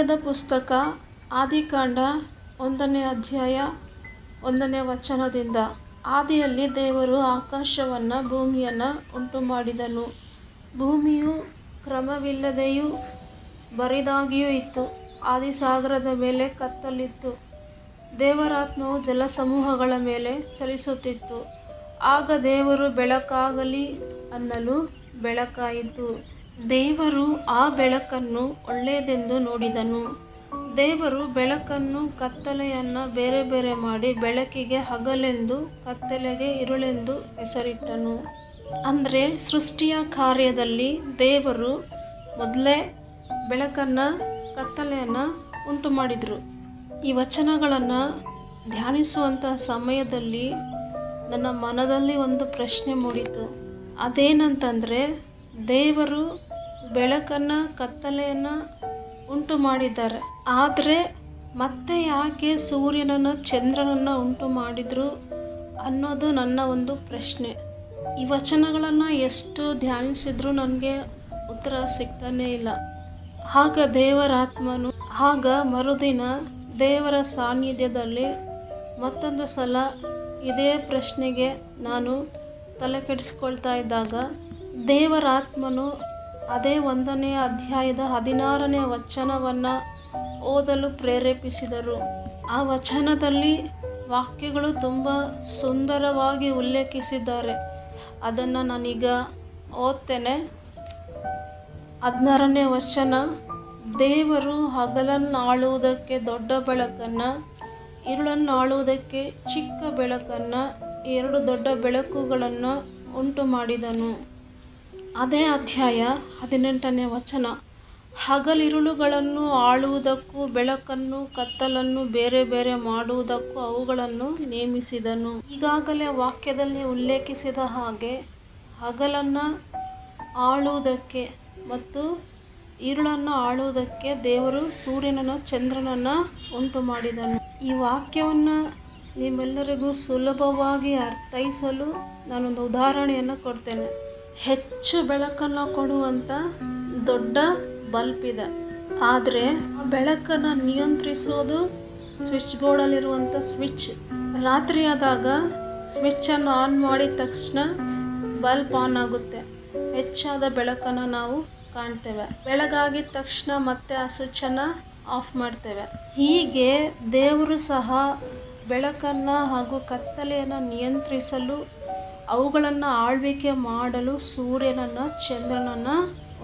ಸಮಯದ ಪುಸ್ತಕ ಆದಿಕಾಂಡ 1ನೇ ಅಧ್ಯಾಯ 1ನೇ ವಚನದಿಂದ. ಆದಿಯಲ್ಲಿ ದೇವರು ಆಕಾಶವನ್ನು ಭೂಮಿಯನ್ನು ಉಂಟು ಮಾಡಿದನು. ಭೂಮಿಯು ಕ್ರಮವಿಲ್ಲದೆಯೂ ಬರಿದಾಗಿಯೂ ಇತ್ತು. ಆದಿಸಾಗರದ ಮೇಲೆ ಕತ್ತಲಿತ್ತು. ದೇವರಾತ್ಮವು ಜಲಸಮೂಹಗಳ ಮೇಲೆ ಚಲಿಸುತ್ತಿತ್ತು. ಆಗ ದೇವರು ಬೆಳಕಾಗಲಿ ಅನ್ನಲು ಬೆಳಕಾಯಿತು. ದೇವರು ಆ ಬೆಳಕನ್ನು ಒಳ್ಳೆಯದೆಂದು ನೋಡಿದನು. ದೇವರು ಬೆಳಕನ್ನು ಕತ್ತಲೆಯನ್ನು ಬೇರೆ ಬೇರೆ ಮಾಡಿ ಬೆಳಕಿಗೆ ಹಗಲೆಂದು ಕತ್ತಲೆಗೆ ಇರುಳೆಂದು ಹೆಸರಿಟ್ಟನು. ಅಂದರೆ ಸೃಷ್ಟಿಯ ಕಾರ್ಯದಲ್ಲಿ ದೇವರು ಮೊದಲೇ ಬೆಳಕನ್ನು ಕತ್ತಲೆಯನ್ನು ಉಂಟು ಮಾಡಿದರು. ಈ ವಚನಗಳನ್ನು ಧ್ಯಾನಿಸುವಂಥ ಸಮಯದಲ್ಲಿ ನನ್ನ ಮನದಲ್ಲಿ ಒಂದು ಪ್ರಶ್ನೆ ಮೂಡಿತು. ಅದೇನಂತಂದರೆ, ದೇವರು ಬೆಳಕನ್ನು ಕತ್ತಲೆಯನ್ನು ಉಂಟು ಮಾಡಿದ್ದಾರೆ, ಆದರೆ ಮತ್ತೆ ಯಾಕೆ ಸೂರ್ಯನನ್ನು ಚಂದ್ರನನ್ನು ಉಂಟು ಮಾಡಿದರು ಅನ್ನೋದು ನನ್ನ ಒಂದು ಪ್ರಶ್ನೆ. ಈ ವಚನಗಳನ್ನು ಎಷ್ಟು ಧ್ಯಾನಿಸಿದ್ರೂ ನನಗೆ ಉತ್ತರ ಸಿಗ್ತಾನೇ ಇಲ್ಲ. ಆಗ ದೇವರಾತ್ಮನು ಮರುದಿನ ದೇವರ ಸಾನ್ನಿಧ್ಯದಲ್ಲಿ ಮತ್ತೊಂದು ಸಲ ಇದೇ ಪ್ರಶ್ನೆಗೆ ನಾನು ತಲೆ ಕೆಡಿಸ್ಕೊಳ್ತಾ ಇದ್ದಾಗ ದೇವರಾತ್ಮನು ಅದೇ 1ನೇ ಅಧ್ಯಾಯದ 16ನೇ ವಚನವನ್ನು ಓದಲು ಪ್ರೇರೇಪಿಸಿದರು. ಆ ವಚನದಲ್ಲಿ ವಾಕ್ಯಗಳು ತುಂಬ ಸುಂದರವಾಗಿ ಉಲ್ಲೇಖಿಸಿದ್ದಾರೆ. ಅದನ್ನು ನಾನೀಗ ಓದ್ತೇನೆ. 16ನೇ ವಚನ: ದೇವರು ಹಗಲನ್ನು ಆಳುವುದಕ್ಕೆ ದೊಡ್ಡ ಬೆಳಕನ್ನು, ഇരുಳನ್ನು ಆಳುವುದಕ್ಕೆ ಚಿಕ್ಕ ಬೆಳಕನ್ನು, 2 ದೊಡ್ಡ ಬೆಳಕುಗಳನ್ನು ಉಂಟು ಮಾಡಿದನು. ಅದೇ ಅಧ್ಯಾಯ 18ನೇ ವಚನ: ಹಗಲಿರುಳುಗಳನ್ನು ಆಳುವುದಕ್ಕೂ ಬೆಳಕನ್ನು ಕತ್ತಲನ್ನು ಬೇರೆ ಬೇರೆ ಮಾಡುವುದಕ್ಕೂ ಅವುಗಳನ್ನು ನೇಮಿಸಿದನು. ಈಗಾಗಲೇ ವಾಕ್ಯದಲ್ಲಿ ಉಲ್ಲೇಖಿಸಿದ ಹಾಗೆ ಹಗಲನ್ನು ಆಳುವುದಕ್ಕೆ ಮತ್ತು ഇരുಳನ್ನು ಆಳುವುದಕ್ಕೆ ದೇವರು ಸೂರ್ಯನನ್ನು ಚಂದ್ರನನ್ನು ಉಂಟು ಮಾಡಿದನು. ಈ ವಾಕ್ಯವನ್ನು ನಿಮ್ಮೆಲ್ಲರಿಗೂ ಸುಲಭವಾಗಿ ಅರ್ಥೈಸಲು ನಾನೊಂದು ಉದಾಹರಣೆಯನ್ನು ಕೊಡ್ತೇನೆ. ಹೆಚ್ಚು ಬೆಳಕನ್ನು ಕೊಡುವಂಥ ದೊಡ್ಡ ಬಲ್ಬ್ ಇದೆ, ಆದರೆ ಆ ಬೆಳಕನ್ನು ನಿಯಂತ್ರಿಸೋದು ಸ್ವಿಚ್ ಬೋರ್ಡಲ್ಲಿರುವಂಥ ಸ್ವಿಚ್. ರಾತ್ರಿ ಆದಾಗ ಸ್ವಿಚ್ಚನ್ನು ಆನ್ ಮಾಡಿದ ತಕ್ಷಣ ಬಲ್ಬ್ ಆನ್ ಆಗುತ್ತೆ, ಹೆಚ್ಚಾದ ಬೆಳಕನ್ನು ನಾವು ಕಾಣ್ತೇವೆ. ಬೆಳಗಾಗಿದ ತಕ್ಷಣ ಮತ್ತೆ ಆ ಸ್ವಿಚ್ಚನ್ನು ಆಫ್ ಮಾಡ್ತೇವೆ. ಹೀಗೆ ದೇವರು ಸಹ ಬೆಳಕನ್ನು ಹಾಗೂ ಕತ್ತಲೆಯನ್ನು ನಿಯಂತ್ರಿಸಲು, ಅವುಗಳನ್ನು ಆಳ್ವಿಕೆ ಮಾಡಲು ಸೂರ್ಯನನ್ನು ಚಂದ್ರನನ್ನು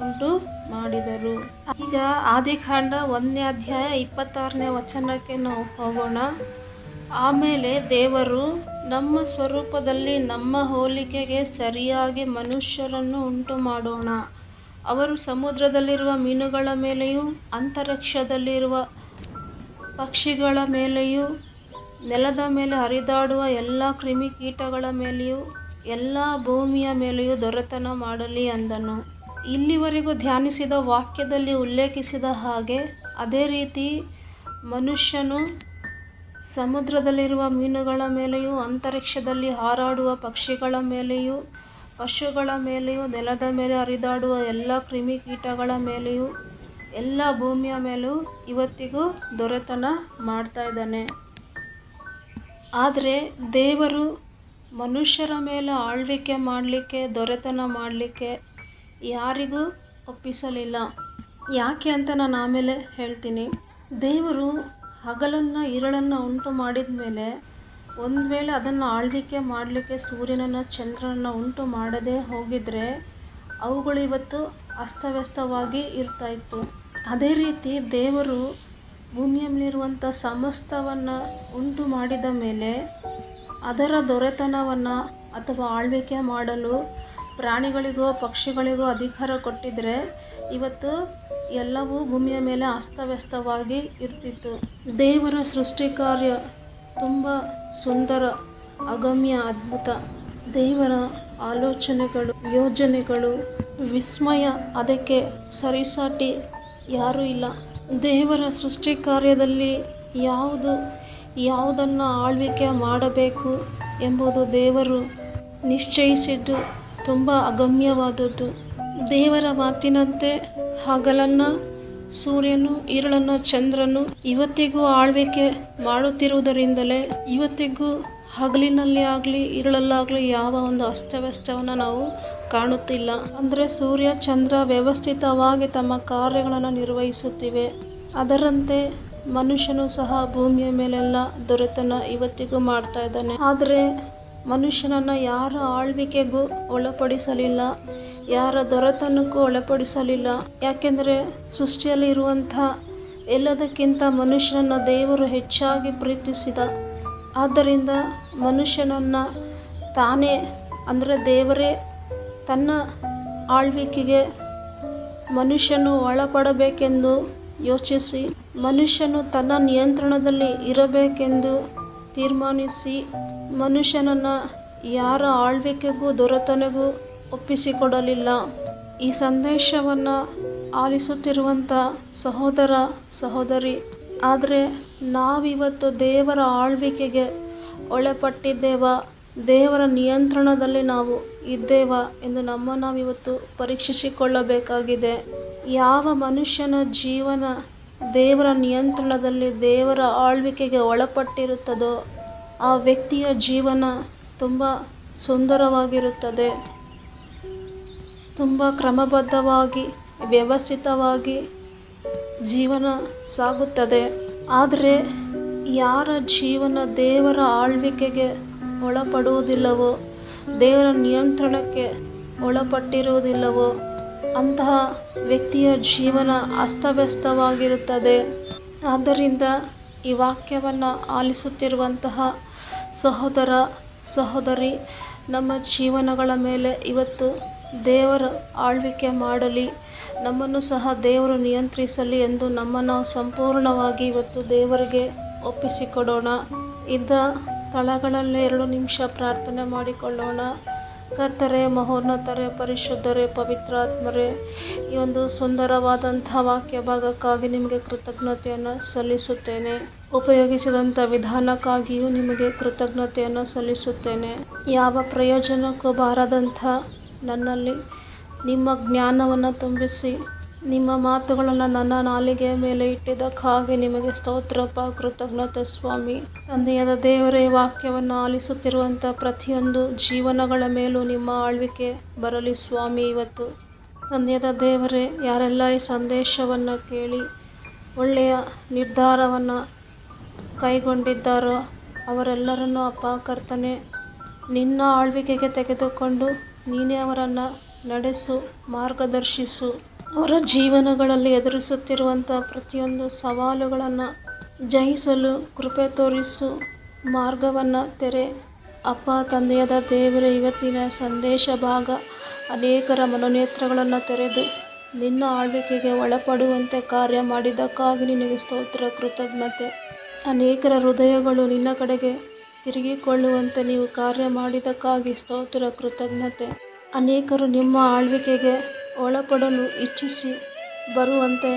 ಉಂಟು ಮಾಡಿದರು. ಈಗ ಆದಿಕಾಂಡ 1ನೇ ಅಧ್ಯಾಯ 26ನೇ ವಚನಕ್ಕೆ ನಾವು ಹೋಗೋಣ. ಆಮೇಲೆ ದೇವರು ನಮ್ಮ ಸ್ವರೂಪದಲ್ಲಿ ನಮ್ಮ ಹೋಲಿಕೆಗೆ ಸರಿಯಾಗಿ ಮನುಷ್ಯರನ್ನು ಉಂಟು ಮಾಡೋಣ. ಅವರು ಸಮುದ್ರದಲ್ಲಿರುವ ಮೀನುಗಳ ಮೇಲೆಯೂ, ಅಂತರಿಕ್ಷದಲ್ಲಿರುವ ಪಕ್ಷಿಗಳ ಮೇಲೆಯೂ, ನೆಲದ ಮೇಲೆ ಹರಿದಾಡುವ ಎಲ್ಲ ಕ್ರಿಮಿಕೀಟಗಳ ಮೇಲೆಯೂ, ಎಲ್ಲ ಭೂಮಿಯ ಮೇಲೆಯೂ ದೊರೆತನ ಮಾಡಲಿ ಅಂದನು. ಇಲ್ಲಿವರೆಗೂ ಧ್ಯಾನಿಸಿದ ವಾಕ್ಯದಲ್ಲಿ ಉಲ್ಲೇಖಿಸಿದ ಹಾಗೆ ಅದೇ ರೀತಿ ಮನುಷ್ಯನು ಸಮುದ್ರದಲ್ಲಿರುವ ಮೀನುಗಳ ಮೇಲೆಯೂ, ಅಂತರಿಕ್ಷದಲ್ಲಿ ಹಾರಾಡುವ ಪಕ್ಷಿಗಳ ಮೇಲೆಯೂ, ಪಶುಗಳ ಮೇಲೆಯೂ, ನೆಲದ ಮೇಲೆ ಹರಿದಾಡುವ ಎಲ್ಲ ಕ್ರಿಮಿಕೀಟಗಳ ಮೇಲೆಯೂ, ಎಲ್ಲ ಭೂಮಿಯ ಮೇಲೆಯೂ ಇವತ್ತಿಗೂ ದೊರೆತನ ಮಾಡ್ತಾ ಇದ್ದಾನೆ. ಆದರೆ ದೇವರು ಮನುಷ್ಯರ ಮೇಲೆ ಆಳ್ವಿಕೆ ಮಾಡಲಿಕ್ಕೆ, ದೊರೆತನ ಮಾಡಲಿಕ್ಕೆ ಯಾರಿಗೂ ಒಪ್ಪಿಸಲಿಲ್ಲ. ಯಾಕೆ ಅಂತ ನಾನು ಆಮೇಲೆ ಹೇಳ್ತೀನಿ. ದೇವರು ಹಗಲನ್ನು ഇരുಳನ್ನು ಉಂಟು ಮಾಡಿದ ಮೇಲೆ ಒಂದು ವೇಳೆ ಅದನ್ನು ಆಳ್ವಿಕೆ ಮಾಡಲಿಕ್ಕೆ ಸೂರ್ಯನನ್ನು ಚಂದ್ರನನ್ನು ಉಂಟು ಮಾಡದೇ ಹೋಗಿದರೆ ಅವುಗಳು ಇವತ್ತು ಅಸ್ತವ್ಯಸ್ತವಾಗಿ ಇರ್ತಾಯಿತ್ತು. ಅದೇ ರೀತಿ ದೇವರು ಭೂಮಿಯ ಮೇಲಿರುವಂಥ ಸಮಸ್ತವನ್ನು ಉಂಟು ಮಾಡಿದ ಮೇಲೆ ಅದರ ದೊರೆತನವನ್ನು ಅಥವಾ ಆಳ್ವಿಕೆ ಮಾಡಲು ಪ್ರಾಣಿಗಳಿಗೋ ಪಕ್ಷಿಗಳಿಗೋ ಅಧಿಕಾರ ಕೊಟ್ಟಿದ್ದರೆ ಇವತ್ತು ಎಲ್ಲವೂ ಭೂಮಿಯ ಮೇಲೆ ಅಸ್ತವ್ಯಸ್ತವಾಗಿ ಇರ್ತಿತ್ತು. ದೇವರ ಸೃಷ್ಟಿ ಕಾರ್ಯ ತುಂಬ ಸುಂದರ, ಅಗಮ್ಯ, ಅದ್ಭುತ. ದೇವರ ಆಲೋಚನೆಗಳು, ಯೋಜನೆಗಳು ವಿಸ್ಮಯ, ಅದಕ್ಕೆ ಸರಿಸಾಟಿ ಯಾರೂ ಇಲ್ಲ. ದೇವರ ಸೃಷ್ಟಿ ಕಾರ್ಯದಲ್ಲಿ ಯಾವುದನ್ನು ಆಳ್ವಿಕೆ ಮಾಡಬೇಕು ಎಂಬುದು ದೇವರು ನಿಶ್ಚಯಿಸಿದ್ದು ತುಂಬ ಅಗಮ್ಯವಾದದ್ದು. ದೇವರ ಮಾತಿನಂತೆ ಹಗಲನ್ನು ಸೂರ್ಯನು ಇರುಳನ್ನು ಚಂದ್ರನು ಇವತ್ತಿಗೂ ಆಳ್ವಿಕೆ ಮಾಡುತ್ತಿರುವುದರಿಂದಲೇ ಇವತ್ತಿಗೂ ಹಗಲಿನಲ್ಲಿ ಆಗಲಿ ಇರುಳಲ್ಲಾಗಲಿ ಯಾವ ಒಂದು ಅಸ್ತವ್ಯಸ್ತವನ್ನು ನಾವು ಕಾಣುತ್ತಿಲ್ಲ. ಅಂದರೆ ಸೂರ್ಯ ಚಂದ್ರ ವ್ಯವಸ್ಥಿತವಾಗಿ ತಮ್ಮ ಕಾರ್ಯಗಳನ್ನು ನಿರ್ವಹಿಸುತ್ತಿವೆ. ಅದರಂತೆ ಮನುಷ್ಯನು ಸಹ ಭೂಮಿಯ ಮೇಲೆಲ್ಲ ದೊರೆತನ ಇವತ್ತಿಗೂ ಮಾಡ್ತಾ ಇದ್ದಾನೆ. ಆದರೆ ಮನುಷ್ಯನನ್ನು ಯಾರ ಆಳ್ವಿಕೆಗೂ ಒಳಪಡಿಸಲಿಲ್ಲ, ಯಾರ ದೊರೆತನಕ್ಕೂ ಒಳಪಡಿಸಲಿಲ್ಲ. ಯಾಕೆಂದರೆ ಸೃಷ್ಟಿಯಲ್ಲಿ ಇರುವಂಥ ಎಲ್ಲದಕ್ಕಿಂತ ಮನುಷ್ಯನನ್ನು ದೇವರು ಹೆಚ್ಚಾಗಿ ಪ್ರೀತಿಸಿದ. ಆದ್ದರಿಂದ ಮನುಷ್ಯನನ್ನು ತಾನೇ ಅಂದರೆ ದೇವರೇ ತನ್ನ ಆಳ್ವಿಕೆಗೆ ಮನುಷ್ಯನು ಒಳಪಡಬೇಕೆಂದು ಯೋಚಿಸಿ ಮನುಷ್ಯನು ತನ್ನ ನಿಯಂತ್ರಣದಲ್ಲಿ ಇರಬೇಕೆಂದು ತೀರ್ಮಾನಿಸಿ ಮನುಷ್ಯನನ್ನು ಯಾರ ಆಳ್ವಿಕೆಗೂ ದೊರೆತನಗೂ ಒಪ್ಪಿಸಿಕೊಡಲಿಲ್ಲ. ಈ ಸಂದೇಶವನ್ನು ಆಲಿಸುತ್ತಿರುವಂಥ ಸಹೋದರ ಸಹೋದರಿ, ಆದರೆ ನಾವಿವತ್ತು ದೇವರ ಆಳ್ವಿಕೆಗೆ ಒಳಪಟ್ಟಿದ್ದೇವಾ, ದೇವರ ನಿಯಂತ್ರಣದಲ್ಲಿ ನಾವು ಇದ್ದೇವಾ ಎಂದು ನಾವಿವತ್ತು ಪರೀಕ್ಷಿಸಿಕೊಳ್ಳಬೇಕಾಗಿದೆ. ಯಾವ ಮನುಷ್ಯನ ಜೀವನ ದೇವರ ನಿಯಂತ್ರಣದಲ್ಲಿ ದೇವರ ಆಳ್ವಿಕೆಗೆ ಒಳಪಟ್ಟಿರುತ್ತದೋ ಆ ವ್ಯಕ್ತಿಯ ಜೀವನ ತುಂಬ ಸುಂದರವಾಗಿರುತ್ತದೆ, ತುಂಬ ಕ್ರಮಬದ್ಧವಾಗಿ ವ್ಯವಸ್ಥಿತವಾಗಿ ಜೀವನ ಸಾಗುತ್ತದೆ. ಆದರೆ ಯಾರ ಜೀವನ ದೇವರ ಆಳ್ವಿಕೆಗೆ ಒಳಪಡುವುದಿಲ್ಲವೋ, ದೇವರ ನಿಯಂತ್ರಣಕ್ಕೆ ಒಳಪಟ್ಟಿರುವುದಿಲ್ಲವೋ ಅಂತಹ ವ್ಯಕ್ತಿಯ ಜೀವನ ಅಸ್ತವ್ಯಸ್ತವಾಗಿರುತ್ತದೆ. ಆದ್ದರಿಂದ ಈ ವಾಕ್ಯವನ್ನು ಆಲಿಸುತ್ತಿರುವಂತಹ ಸಹೋದರ ಸಹೋದರಿ, ನಮ್ಮ ಜೀವನಗಳ ಮೇಲೆ ಇವತ್ತು ದೇವರ ಆಳ್ವಿಕೆ ಮಾಡಲಿ, ನಮ್ಮನ್ನು ಸಹ ದೇವರು ನಿಯಂತ್ರಿಸಲಿ ಎಂದು ನಮ್ಮನ್ನು ಸಂಪೂರ್ಣವಾಗಿ ಇವತ್ತು ದೇವರಿಗೆ ಒಪ್ಪಿಸಿಕೊಡೋಣ. ಇದ್ದ ಸ್ಥಳಗಳಲ್ಲೇ 2 ನಿಮಿಷ ಪ್ರಾರ್ಥನೆ ಮಾಡಿಕೊಳ್ಳೋಣ. ಕರ್ತರೇ, ಮಹೋನ್ನತರೇ, ಪರಿಶುದ್ಧರೇ, ಪವಿತ್ರಾತ್ಮರೇ, ಈ ಒಂದು ಸುಂದರವಾದಂಥ ವಾಕ್ಯ ಭಾಗಕ್ಕಾಗಿ ನಿಮಗೆ ಕೃತಜ್ಞತೆಯನ್ನು ಸಲ್ಲಿಸುತ್ತೇನೆ. ಉಪಯೋಗಿಸಿದಂಥ ವಿಧಾನಕ್ಕಾಗಿಯೂ ನಿಮಗೆ ಕೃತಜ್ಞತೆಯನ್ನು ಸಲ್ಲಿಸುತ್ತೇನೆ. ಯಾವ ಪ್ರಯೋಜನಕ್ಕೂ ಬಾರದಂಥ ನನ್ನಲ್ಲಿ ನಿಮ್ಮ ಜ್ಞಾನವನ್ನು ತುಂಬಿಸಿ ನಿಮ್ಮ ಮಾತುಗಳನ್ನು ನನ್ನ ನಾಲಿಗೆಯ ಮೇಲೆ ಇಟ್ಟಿದ್ದಕ್ಕಾಗಿ ನಿಮಗೆ ಸ್ತೋತ್ರಪ್ಪ, ಕೃತಜ್ಞತೆ ಸ್ವಾಮಿ. ತಂದೆಯಾದ ದೇವರೇ, ವಾಕ್ಯವನ್ನು ಆಲಿಸುತ್ತಿರುವಂಥ ಪ್ರತಿಯೊಂದು ಜೀವನಗಳ ಮೇಲೂ ನಿಮ್ಮ ಆಳ್ವಿಕೆ ಬರಲಿ ಸ್ವಾಮಿ. ಇವತ್ತು ತಂದೆಯಾದ ದೇವರೇ, ಯಾರೆಲ್ಲ ಈ ಸಂದೇಶವನ್ನು ಕೇಳಿ ಒಳ್ಳೆಯ ನಿರ್ಧಾರವನ್ನು ಕೈಗೊಂಡಿದ್ದಾರೋ ಅವರೆಲ್ಲರನ್ನೂ ಅಪ್ಪ ಕರ್ತನೆ ನಿನ್ನ ಆಳ್ವಿಕೆಗೆ ತೆಗೆದುಕೊಂಡು ನೀನೇ ಅವರನ್ನು ನಡೆಸು, ಮಾರ್ಗದರ್ಶಿಸು. ಅವರ ಜೀವನಗಳಲ್ಲಿ ಎದುರಿಸುತ್ತಿರುವಂಥ ಪ್ರತಿಯೊಂದು ಸವಾಲುಗಳನ್ನು ಜಯಿಸಲು ಕೃಪೆ ತೋರಿಸು, ಮಾರ್ಗವನ್ನು ತೆರೆ ಅಪ್ಪ. ತಂದೆಯಾದ ದೇವರೇ, ಇವತ್ತಿನ ಸಂದೇಶ ಭಾಗ ಅನೇಕರ ಮನೋನೇತ್ರಗಳನ್ನು ತೆರೆದು ನಿನ್ನ ಆಳ್ವಿಕೆಗೆ ಒಳಪಡುವಂತೆ ಕಾರ್ಯ ಮಾಡಿದ್ದಕ್ಕಾಗಿ ನಿನಗೆ ಸ್ತೋತ್ರ, ಕೃತಜ್ಞತೆ. ಅನೇಕರ ಹೃದಯಗಳು ನಿನ್ನ ಕಡೆಗೆ ತಿರುಗಿಕೊಳ್ಳುವಂತೆ ನೀವು ಕಾರ್ಯ ಮಾಡಿದ್ದಕ್ಕಾಗಿ ಸ್ತೋತ್ರ, ಕೃತಜ್ಞತೆ. ಅನೇಕರು ನಿಮ್ಮ ಆಳ್ವಿಕೆಗೆ ಒಳಪಡಲು ಇಚ್ಛಿಸಿ ಬರುವಂತೆ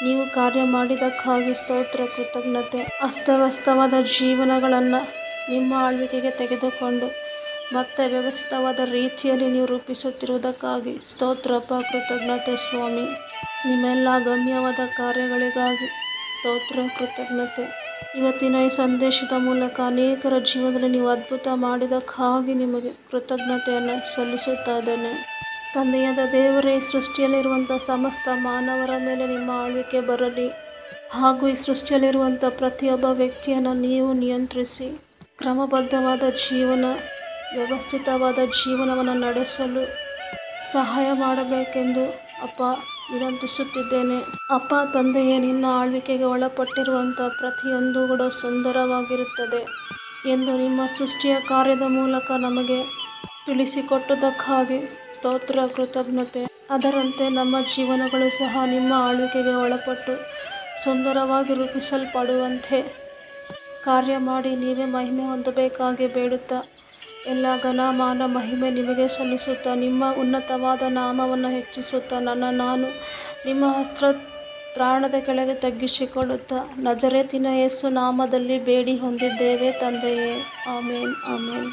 ನೀವು ಕಾರ್ಯ ಮಾಡಿದ್ದಕ್ಕಾಗಿ ಸ್ತೋತ್ರ, ಕೃತಜ್ಞತೆ. ಅಸ್ತವ್ಯಸ್ತವಾದ ಜೀವನಗಳನ್ನು ನಿಮ್ಮ ಆಳ್ವಿಕೆಗೆ ತೆಗೆದುಕೊಂಡು ಮತ್ತೆ ವ್ಯವಸ್ಥಿತವಾದ ರೀತಿಯಲ್ಲಿ ನೀವು ರೂಪಿಸುತ್ತಿರುವುದಕ್ಕಾಗಿ ಸ್ತೋತ್ರಪ್ಪ, ಕೃತಜ್ಞತೆ ಸ್ವಾಮಿ. ನಿಮ್ಮೆಲ್ಲ ಗಮ್ಯವಾದ ಕಾರ್ಯಗಳಿಗಾಗಿ ಸ್ತೋತ್ರ, ಕೃತಜ್ಞತೆ. ಇವತ್ತಿನ ಈ ಸಂದೇಶದ ಮೂಲಕ ಅನೇಕರ ಜೀವನದಲ್ಲಿ ನೀವು ಅದ್ಭುತ ಮಾಡಿದ್ದಕ್ಕಾಗಿ ನಿಮಗೆ ಕೃತಜ್ಞತೆಯನ್ನು ಸಲ್ಲಿಸುತ್ತಾ ಇದ್ದೇನೆ. ತಂದೆಯಾದ ದೇವರೇ, ಈ ಸೃಷ್ಟಿಯಲ್ಲಿರುವಂಥ ಸಮಸ್ತ ಮಾನವರ ಮೇಲೆ ನಿಮ್ಮ ಆಳ್ವಿಕೆ ಬರಲಿ ಹಾಗೂ ಈ ಸೃಷ್ಟಿಯಲ್ಲಿರುವಂಥ ಪ್ರತಿಯೊಬ್ಬ ವ್ಯಕ್ತಿಯನ್ನು ನೀವು ನಿಯಂತ್ರಿಸಿ ಕ್ರಮಬದ್ಧವಾದ ಜೀವನ, ವ್ಯವಸ್ಥಿತವಾದ ಜೀವನವನ್ನು ನಡೆಸಲು ಸಹಾಯ ಮಾಡಬೇಕೆಂದು ಅಪ್ಪ ವಿನಂತಿಸುತ್ತಿದ್ದೇನೆ. ಅಪ್ಪ ತಂದೆಯೇ, ನಿನ್ನ ಆಳ್ವಿಕೆಗೆ ಒಳಪಟ್ಟಿರುವಂಥ ಪ್ರತಿಯೊಂದು ಕೂಡ ಸುಂದರವಾಗಿರುತ್ತದೆ ಎಂದು ನಿಮ್ಮ ಸೃಷ್ಟಿಯ ಕಾರ್ಯದ ಮೂಲಕ ನಮಗೆ ತಿಳಿಸಿಕೊಟ್ಟುದಕ್ಕಾಗಿ ಸ್ತೋತ್ರ, ಕೃತಜ್ಞತೆ. ಅದರಂತೆ ನಮ್ಮ ಜೀವನಗಳು ಸಹ ನಿಮ್ಮ ಆಳ್ವಿಕೆಗೆ ಒಳಪಟ್ಟು ಸುಂದರವಾಗಿ ರೂಪಿಸಲ್ಪಡುವಂತೆ ಕಾರ್ಯ ಮಾಡಿ ನೀವೇ ಮಹಿಮೆ ಹೊಂದಬೇಕಾಗಿ ಬೇಡುತ್ತಾ ಎಲ್ಲ ಘನ ಮಾನ ಮಹಿಮೆ ನಿಮಗೆ ಸಲ್ಲಿಸುತ್ತಾ ನಿಮ್ಮ ಉನ್ನತವಾದ ನಾಮವನ್ನು ಹೆಚ್ಚಿಸುತ್ತಾ ನಾನು ನಿಮ್ಮ ತ್ರಾಣದ ಕೆಳಗೆ ತಗ್ಗಿಸಿಕೊಳ್ಳುತ್ತಾ ನಜರೇತಿನ ಯೇಸು ನಾಮದಲ್ಲಿ ಬೇಡಿ ಹೊಂದಿದ್ದೇವೆ ತಂದೆಯೇ. ಆಮೇನ್, ಆಮೇನ್.